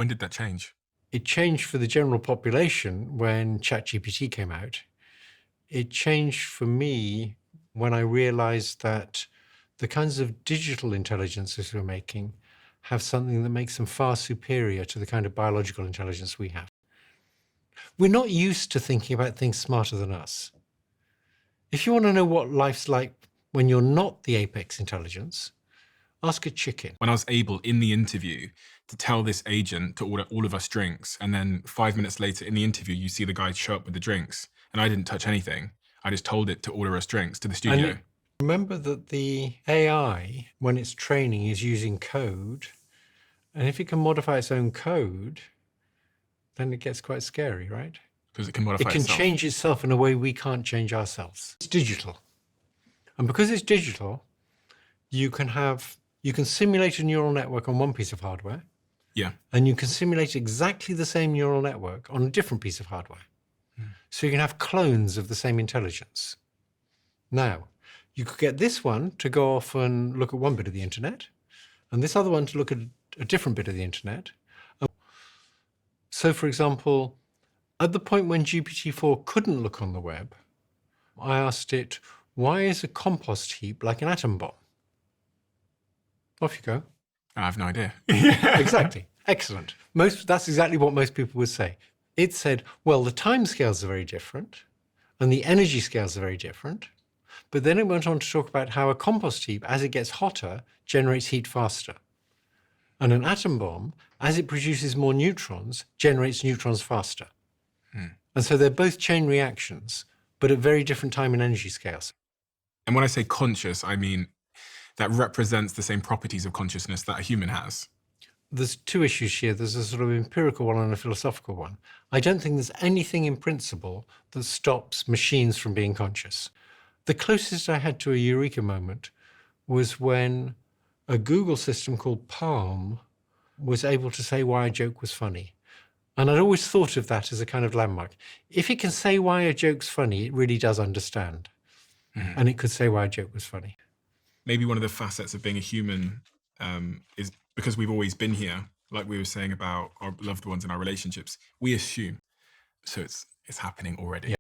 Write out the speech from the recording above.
When did that change? It changed for the general population when ChatGPT came out. It changed for me when I realized that the kinds of digital intelligences we're making have something that makes them far superior to the kind of biological intelligence we have. We're not used to thinking about things smarter than us. If you want to know what life's like when you're not the apex intelligence, ask a chicken. When I was able in the interview to tell this agent to order all of us drinks, and then 5 minutes later in the interview, you see the guy show up with the drinks, and I didn't touch anything. I just told it to order us drinks to the studio. And remember that the AI, when it's training, is using code. And if it can modify its own code, then it gets quite scary, right? Because it can modify It can itself. change itself in a way we can't change ourselves. It's digital. And because it's digital, you can simulate a neural network on one piece of hardware, Yeah. and you can simulate exactly the same neural network on a different piece of hardware. So you can have clones of the same intelligence. Now, you could get this one to go off and look at one bit of the internet, and this other one to look at a different bit of the internet. So, for example, at the point when GPT-4 couldn't look on the web, I asked it, why is a compost heap like an atom bomb? Off you go. I have no idea. Exactly. Excellent. That's exactly what most people would say. It said, well, the time scales are very different and the energy scales are very different. But then it went on to talk about how a compost heap, as it gets hotter, generates heat faster. And an atom bomb, as it produces more neutrons, generates neutrons faster. And so they're both chain reactions, but at very different time and energy scales. And when I say conscious, I mean that represents the same properties of consciousness that a human has. There's two issues here. There's a sort of empirical one and a philosophical one. I don't think there's anything in principle that stops machines from being conscious. The closest I had to a eureka moment was when a Google system called Palm was able to say why a joke was funny. And I'd always thought of that as a kind of landmark. If it can say why a joke's funny, it really does understand. And it could say why a joke was funny. Maybe one of the facets of being a human is because we've always been here, like we were saying about our loved ones and our relationships, we assume. So it's happening already. Yeah.